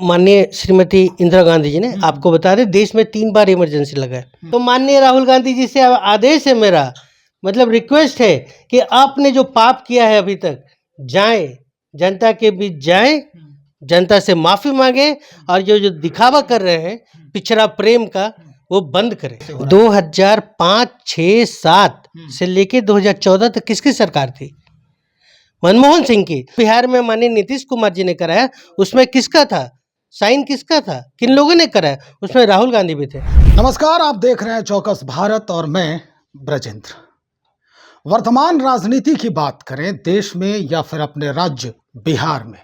माननीय श्रीमती इंदिरा गांधी जी ने आपको बता दें देश में 3 बार इमरजेंसी लगा है। तो माननीय राहुल गांधी जी से आदेश है मेरा, मतलब रिक्वेस्ट है कि आपने जो पाप किया है अभी तक, जाएं, जनता के बीच जाएं, जनता से माफी मांगे और जो दिखावा कर रहे हैं पिछड़ा प्रेम का वो बंद करें। 2005, 6, 7 से लेके 2014 तक किसकी सरकार थी? मनमोहन सिंह की। बिहार में माननीय नीतीश कुमार जी ने कराया, उसमें किसका था साइन, किसका था, किन लोगों ने कराया? उसमें राहुल गांधी भी थे। नमस्कार, आप देख रहे हैं चौकस भारत और मैं ब्रजेंद्र। वर्तमान राजनीति की बात करें देश में या फिर अपने राज्य बिहार में,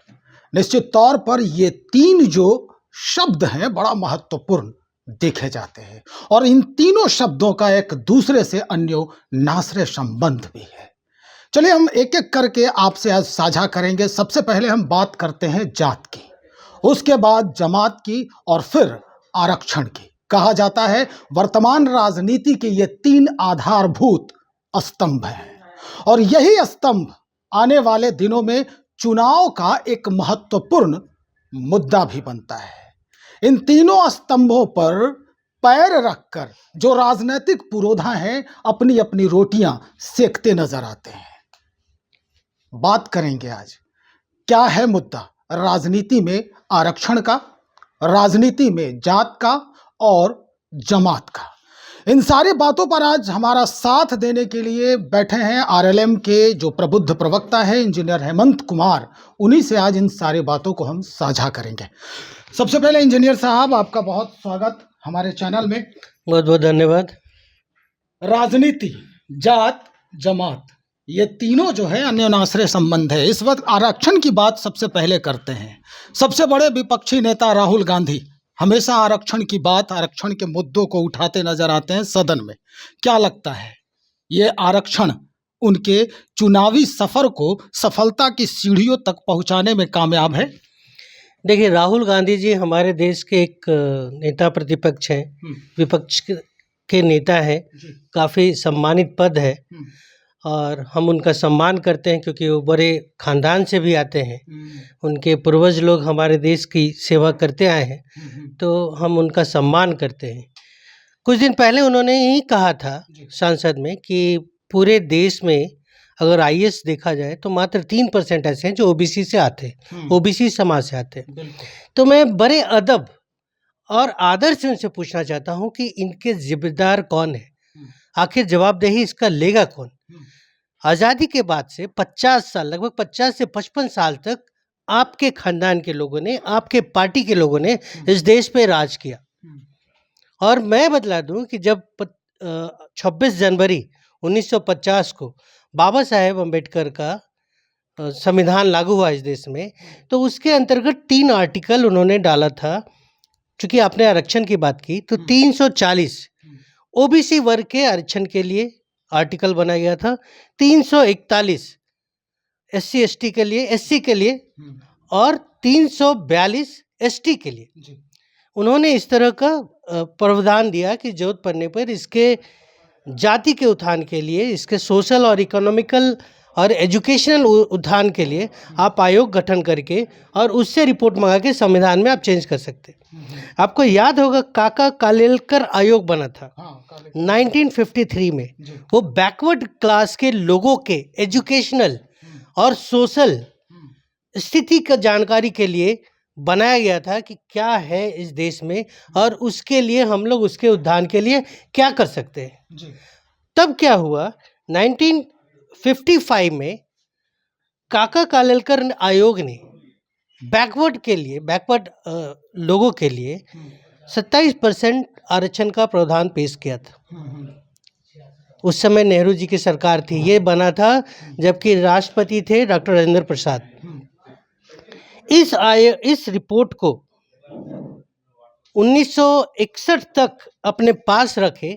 निश्चित तौर पर ये 3 जो शब्द हैं बड़ा महत्वपूर्ण देखे जाते हैं और इन तीनों शब्दों का एक दूसरे से अन्योनाश्रय संबंध भी है। चलिए हम एक एक करके आपसे आज साझा करेंगे। सबसे पहले हम बात करते हैं जात की, उसके बाद जमात की और फिर आरक्षण की। कहा जाता है वर्तमान राजनीति के ये 3 आधारभूत स्तंभ हैं और यही स्तंभ आने वाले दिनों में चुनाव का एक महत्वपूर्ण मुद्दा भी बनता है। इन तीनों स्तंभों पर पैर रखकर जो राजनीतिक पुरोधा हैं अपनी अपनी रोटियां सेकते नजर आते हैं। बात करेंगे आज क्या है मुद्दा राजनीति में आरक्षण का, राजनीति में जात का और जमात का। इन सारी बातों पर आज हमारा साथ देने के लिए बैठे हैं आरएलएम के जो प्रबुद्ध प्रवक्ता है इंजीनियर हेमंत कुमार। उन्हीं से आज इन सारी बातों को हम साझा करेंगे। सबसे पहले इंजीनियर साहब, आपका बहुत स्वागत हमारे चैनल में। बहुत बहुत धन्यवाद। राजनीति, जात, जमात, ये तीनों जो है अन्योनाश्रय संबंध है। इस वक्त आरक्षण की बात सबसे पहले करते हैं। सबसे बड़े विपक्षी नेता राहुल गांधी हमेशा आरक्षण की बात, आरक्षण के मुद्दों को उठाते नजर आते हैं सदन में। क्या लगता है ये आरक्षण उनके चुनावी सफर को सफलता की सीढ़ियों तक पहुंचाने में कामयाब है? देखिए, राहुल गांधी जी हमारे देश के एक नेता प्रतिपक्ष हैं, विपक्ष के नेता हैं, काफ़ी सम्मानित पद है और हम उनका सम्मान करते हैं क्योंकि वो बड़े खानदान से भी आते हैं। उनके पूर्वज लोग हमारे देश की सेवा करते आए हैं, तो हम उनका सम्मान करते हैं। कुछ दिन पहले उन्होंने यही कहा था संसद में कि पूरे देश में अगर आईएएस देखा जाए तो मात्र 3% ऐसे हैं जो ओबीसी से आते हैं, ओबीसी समाज से आते हैं। तो मैं बड़े अदब और आदर से उनसे पूछना चाहता हूँ कि इनके जिम्मेदार कौन है, आखिर जवाबदेही इसका लेगा कौन? आज़ादी के बाद से 50 साल, लगभग 50 से 55 साल तक आपके खानदान के लोगों ने, आपके पार्टी के लोगों ने इस देश पे राज किया। और मैं बतला दूं कि जब 26 जनवरी 1950 को बाबा साहेब अम्बेडकर का संविधान लागू हुआ इस देश में, तो उसके अंतर्गत 3 आर्टिकल उन्होंने डाला था। चूँकि आपने आरक्षण की बात की तो 340 ओबीसी वर्ग के आरक्षण के लिए आर्टिकल बनाया गया था, 341 एससी एसटी के लिए, एससी के लिए और 342 एसटी के लिए। उन्होंने इस तरह का प्रावधान दिया कि जरूरत पड़ने पर इसके जाति के उत्थान के लिए, इसके सोशल और इकोनॉमिकल और एजुकेशनल उत्थान के लिए आप आयोग गठन करके और उससे रिपोर्ट मंगा के संविधान में आप चेंज कर सकते। आपको याद होगा काका कालेलकर आयोग बना था 1953 में। वो बैकवर्ड क्लास के लोगों के एजुकेशनल और सोशल स्थिति का जानकारी के लिए बनाया गया था कि क्या है इस देश में और उसके लिए हम लोग उसके उत्थान के लिए क्या कर सकते हैं। तब क्या हुआ, 1955 में काका कालेलकर आयोग ने बैकवर्ड के लिए, बैकवर्ड लोगों के लिए 27% आरक्षण का प्रावधान पेश किया था। उस समय नेहरू जी की सरकार थी, ये बना था जबकि राष्ट्रपति थे डॉक्टर राजेंद्र प्रसाद। इस रिपोर्ट को 1961 तक अपने पास रखे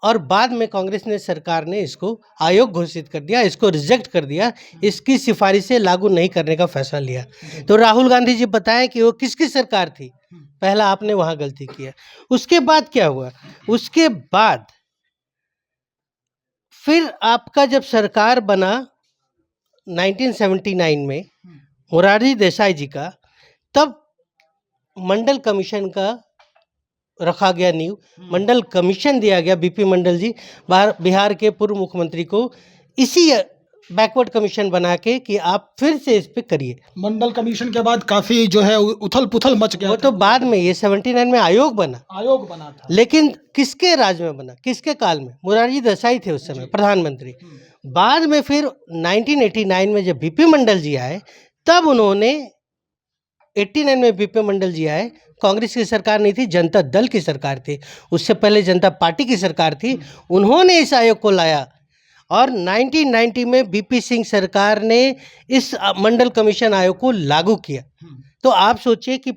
और बाद में कांग्रेस ने, सरकार ने इसको आयोग घोषित कर दिया, इसको रिजेक्ट कर दिया, इसकी सिफारिशें लागू नहीं करने का फैसला लिया। तो राहुल गांधी जी बताएं कि वो किसकी सरकार थी? पहला आपने वहां गलती किया। उसके बाद क्या हुआ? उसके बाद फिर आपका जब सरकार बना 1979 में मोरारजी देसाई जी का, तब मंडल कमीशन का रखा गया नींव, मंडल कमीशन दिया गया बीपी मंडल जी बिहार के पूर्व मुख्यमंत्री को, इसी बैकवर्ड कमीशन बना के कि आप फिर से इस पे करिए। मंडल कमीशन के बाद काफी जो है उथल पुथल मच गया वो था। तो बाद में, ये 79 में आयोग बना था। लेकिन किसके राज में बना, किसके काल में? मोरारजी देसाई थे उस समय प्रधानमंत्री। बाद में फिर 1989 में जब बीपी मंडल जी आए, तब उन्होंने 89 में बीपी मंडल जी आए, कांग्रेस की सरकार नहीं थी, जनता दल की सरकार थी, उससे पहले जनता पार्टी की सरकार थी, उन्होंने इस आयोग को लाया और 1990 में बीपी सिंह सरकार ने इस मंडल कमीशन आयोग को लागू किया। तो आप सोचिए कि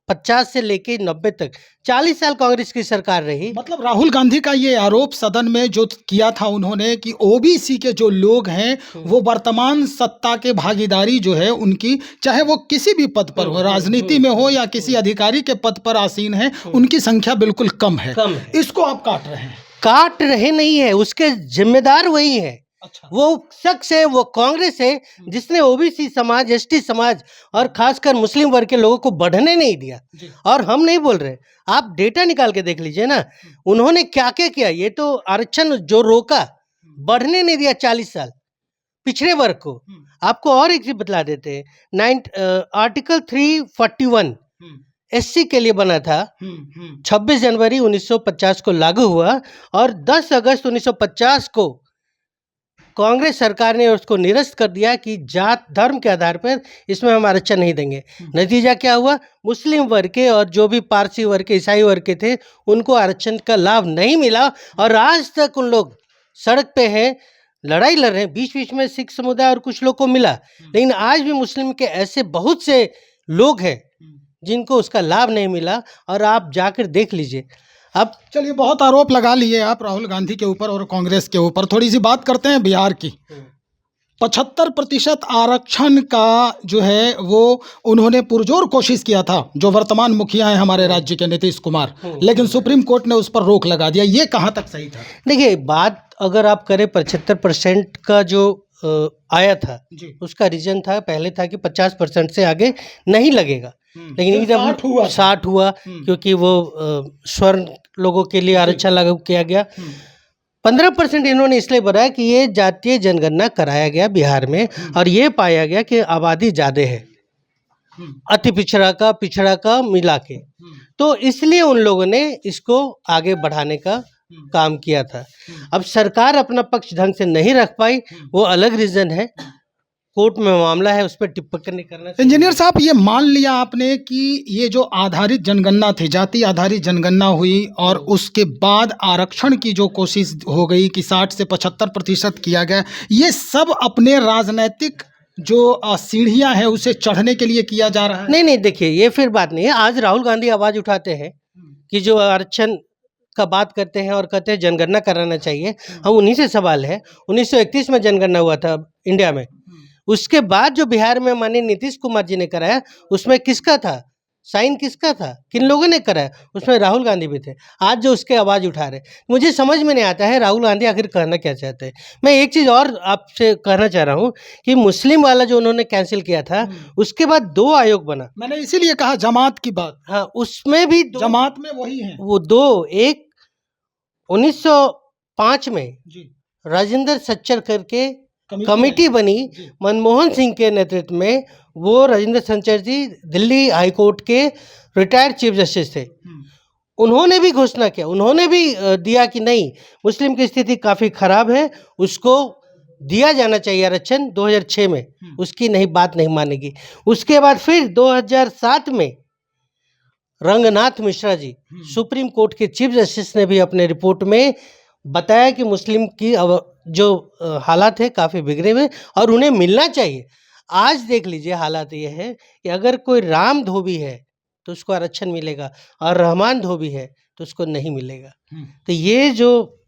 50 से लेके 90 तक 40 साल कांग्रेस की सरकार रही। मतलब राहुल गांधी का ये आरोप सदन में जो किया था उन्होंने कि ओबीसी के जो लोग हैं वो वर्तमान सत्ता के भागीदारी जो है उनकी, चाहे वो किसी भी पद पर हो, राजनीति में हो या किसी अधिकारी के पद पर आसीन है, उनकी संख्या बिल्कुल कम है। इसको आप काट रहे हैं। काट रहे नहीं है, उसके जिम्मेदार वही है। अच्छा। वो शख्स है, वो कांग्रेस है जिसने ओबीसी समाज, एसटी समाज और खासकर मुस्लिम वर्ग के लोगों को बढ़ने नहीं दिया। और हम नहीं बोल रहे, आप डेटा निकाल के देख लीजिए ना, उन्होंने क्या क्या किया। ये तो आरक्षण जो रोका, बढ़ने नहीं दिया 40 साल पिछड़े वर्ग को। आपको और एक चीज बतला देते हैं, आर्टिकल 341 एससी के लिए बना था, 26 जनवरी 1950 को लागू हुआ और 10 अगस्त 1950 को कांग्रेस सरकार ने उसको निरस्त कर दिया कि जात धर्म के आधार पर इसमें हम आरक्षण नहीं देंगे। नतीजा क्या हुआ? मुस्लिम वर्ग के और जो भी पारसी वर्ग के, ईसाई वर्ग के थे, उनको आरक्षण का लाभ नहीं मिला और आज तक उन लोग सड़क पे हैं, लड़ाई लड़ रहे हैं। बीच बीच में सिख समुदाय और कुछ लोग को मिला, लेकिन आज भी मुस्लिम के ऐसे बहुत से लोग हैं जिनको उसका लाभ नहीं मिला। और आप जाकर देख लीजिए। अब चलिए, बहुत आरोप लगा लिए आप राहुल गांधी के ऊपर और कांग्रेस के ऊपर, थोड़ी सी बात करते हैं बिहार की। 75% आरक्षण का जो है वो उन्होंने पुरजोर कोशिश किया था, जो वर्तमान मुखिया हैं हमारे राज्य के नीतीश कुमार, लेकिन सुप्रीम कोर्ट ने उस पर रोक लगा दिया। ये कहाँ तक सही था? देखिए, बात अगर आप करें 75% का जो आया था, उसका रीजन था, पहले था कि 50% से आगे नहीं लगेगा, लेकिन एकदम 60 हुआ क्योंकि वो स्वर्ण लोगों के लिए आरक्षण लागू किया गया। 15% इन्होंने इसलिए बढ़ाया कि ये जातीय जनगणना कराया गया बिहार में और ये पाया गया कि आबादी ज़्यादा है, अति पिछड़ा का मिला के, तो इसलिए उन लोगों ने इसको आगे बढ़ाने का काम किया था। अब सरकार अपना पक्ष ढंग से नहीं रख पाई, वो अलग रीजन है, कोर्ट में मामला है, उस पर टिप्पणी नहीं करना। इंजीनियर साहब, ये मान लिया आपने कि ये जो आधारित जनगणना थी, जाति आधारित जनगणना हुई और उसके बाद आरक्षण की जो कोशिश हो गई कि 60 से 75% किया गया, ये सब अपने राजनीतिक जो सीढ़ियां हैं उसे चढ़ने के लिए किया जा रहा है? नहीं, देखिए, ये फिर बात नहीं है। आज राहुल गांधी आवाज उठाते हैं कि जो आरक्षण का बात करते हैं और कहते हैं जनगणना कराना चाहिए, हम उन्हीं से सवाल है। 1931 में जनगणना हुआ था इंडिया में, उसके बाद जो बिहार में माननीय नीतीश कुमार जी ने कराया, उसमें किसका था साइन, किसका था, किन लोगों ने कराया? उसमें राहुल गांधी भी थे। आज जो उसके आवाज़ उठा रहे, मुझे समझ में नहीं आता है राहुल गांधी आखिर कहना क्या चाहते हैं। मैं एक चीज़ और आपसे कहना चाह रहा हूँ कि मुस्लिम वाला जो उन्होंने कैंसिल किया था, उसके बाद 2 आयोग बना। मैंने इसीलिए कहा जमात की बात। हाँ, उसमें भी जमात में वही है वो 2, एक 1905 में राजेंद्र सच्चर करके कमेटी बनी मनमोहन सिंह के नेतृत्व में। वो राजेंद्र सच्चर जी दिल्ली हाई कोर्ट के रिटायर्ड चीफ जस्टिस थे। उन्होंने भी घोषणा किया, उन्होंने भी दिया कि नहीं, मुस्लिम की स्थिति काफ़ी खराब है, उसको दिया जाना चाहिए आरक्षण 2006 में, उसकी नहीं बात नहीं मानेगी। उसके बाद फिर 2007 में रंगनाथ मिश्रा जी सुप्रीम कोर्ट के चीफ जस्टिस ने भी अपने रिपोर्ट में बताया कि मुस्लिम की जो हालात है काफ़ी बिगड़े हुए और उन्हें मिलना चाहिए। आज देख लीजिए, हालात ये है कि अगर कोई राम धोबी है तो उसको आरक्षण मिलेगा और रहमान धोबी है तो उसको नहीं मिलेगा। तो ये जो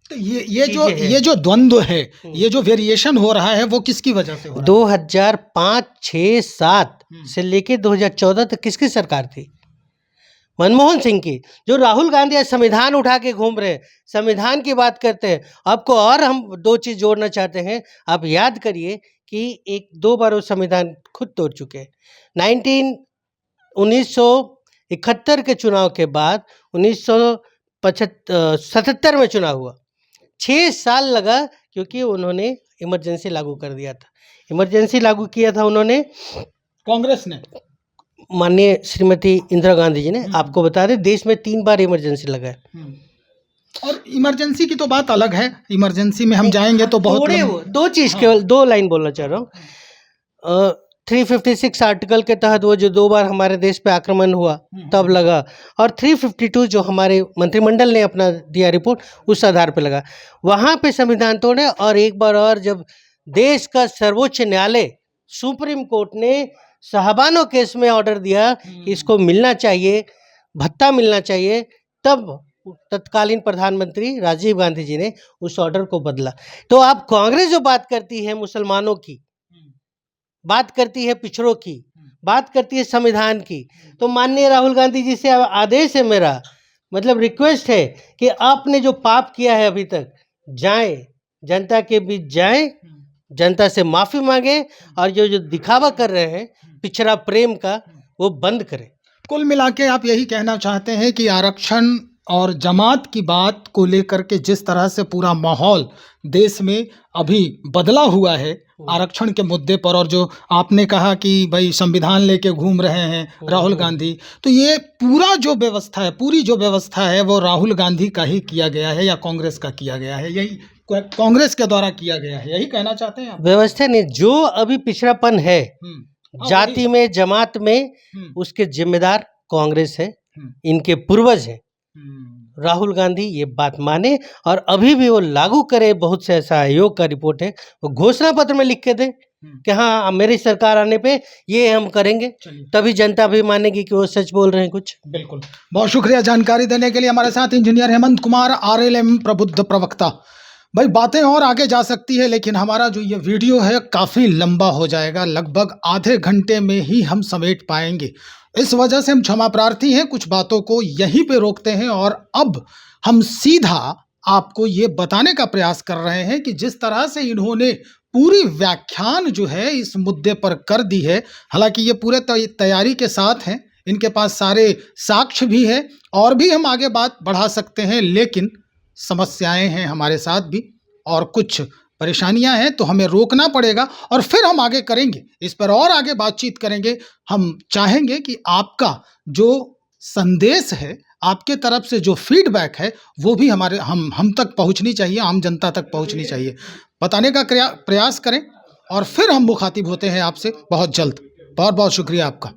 द्वंद्व है, ये जो वेरिएशन हो रहा है, वो किसकी वजह से हो रहा है? 2005, 6, 7 से लेके 2014 तक किसकी सरकार थी? मनमोहन सिंह की। जो राहुल गांधी आज संविधान उठा के घूम रहे हैं, संविधान की बात करते हैं। आपको और हम 2 चीज़ जोड़ना चाहते हैं। आप याद करिए कि 2 बार वो संविधान खुद तोड़ चुके हैं। 1900 71 के चुनाव के बाद 1977 में चुनाव हुआ। 6 साल लगा क्योंकि उन्होंने इमरजेंसी लागू कर दिया था। इमरजेंसी लागू किया था उन्होंने, कांग्रेस ने, माननीय श्रीमती इंदिरा गांधी जी ने। आपको बता दें देश में 3 बार इमरजेंसी लगा है। और इमरजेंसी की तो बात अलग है, इमरजेंसी में हम जाएंगे तो बहुत थोड़े वो 2 चीज़ केवल 2 लाइन बोलना चाह रहा हूँ। 356 आर्टिकल के तहत वो जो 2 बार हमारे देश पे आक्रमण हुआ तब लगा, और 352 जो हमारे मंत्रिमंडल ने अपना दिया रिपोर्ट उस आधार पे लगा। वहाँ पे संविधान तोड़े, और एक बार और जब देश का सर्वोच्च न्यायालय सुप्रीम कोर्ट ने साहबानो केस में ऑर्डर दिया कि इसको मिलना चाहिए, भत्ता मिलना चाहिए, तब तत्कालीन प्रधानमंत्री राजीव गांधी जी ने उस ऑर्डर को बदला। तो अब कांग्रेस जो बात करती है मुसलमानों की, बात करती है पिछड़ों की, बात करती है संविधान की, तो माननीय राहुल गांधी जी से आदेश है मेरा, मतलब रिक्वेस्ट है कि आपने जो पाप किया है अभी तक, जाएं, जनता के बीच जाएं, जनता से माफ़ी मांगे, और जो दिखावा कर रहे हैं पिछड़ा प्रेम का, वो बंद करें। कुल मिला के आप यही कहना चाहते हैं कि आरक्षण और जमात की बात को लेकर के जिस तरह से पूरा माहौल देश में अभी बदला हुआ है आरक्षण के मुद्दे पर, और जो आपने कहा कि भाई संविधान लेके घूम रहे हैं राहुल गांधी, तो ये पूरा जो व्यवस्था है, पूरी जो व्यवस्था है वो राहुल गांधी का ही किया गया है या कांग्रेस का किया गया है, यही कांग्रेस के द्वारा किया गया है, यही कहना चाहते हैं आप? व्यवस्था नहीं, जो अभी पिछड़ापन है जाति में, जमात में, उसके जिम्मेदार कांग्रेस है, इनके पूर्वज हैं। राहुल गांधी ये बात माने और अभी भी वो लागू करे। बहुत से ऐसा आयोग का रिपोर्ट है, वो घोषणा पत्र में लिख के दे कि हाँ मेरी सरकार आने पे ये हम करेंगे, तभी जनता भी मानेगी कि वो सच बोल रहे हैं कुछ। बिल्कुल, बहुत शुक्रिया जानकारी देने के लिए। हमारे साथ इंजीनियर हेमंत कुमार, आरएलएम प्रबुद्ध प्रवक्ता। भाई बातें और आगे जा सकती है, लेकिन हमारा जो ये वीडियो है काफ़ी लंबा हो जाएगा, लगभग आधे घंटे में ही हम समेट पाएंगे। इस वजह से हम क्षमा प्रार्थी हैं, कुछ बातों को यहीं पे रोकते हैं और अब हम सीधा आपको ये बताने का प्रयास कर रहे हैं कि जिस तरह से इन्होंने पूरी व्याख्यान जो है इस मुद्दे पर कर दी है, हालांकि ये पूरे तैयारी के साथ हैं, इनके पास सारे साक्ष्य भी है और भी हम आगे बात बढ़ा सकते हैं, लेकिन समस्याएं हैं हमारे साथ भी और कुछ परेशानियां हैं, तो हमें रोकना पड़ेगा और फिर हम आगे करेंगे, इस पर और आगे बातचीत करेंगे। हम चाहेंगे कि आपका जो संदेश है, आपके तरफ से जो फीडबैक है, वो भी हमारे हम तक पहुंचनी चाहिए, आम जनता तक पहुंचनी चाहिए। बताने का प्रयास करें और फिर हम मुखातिब होते हैं आपसे बहुत जल्द। बहुत बहुत शुक्रिया आपका।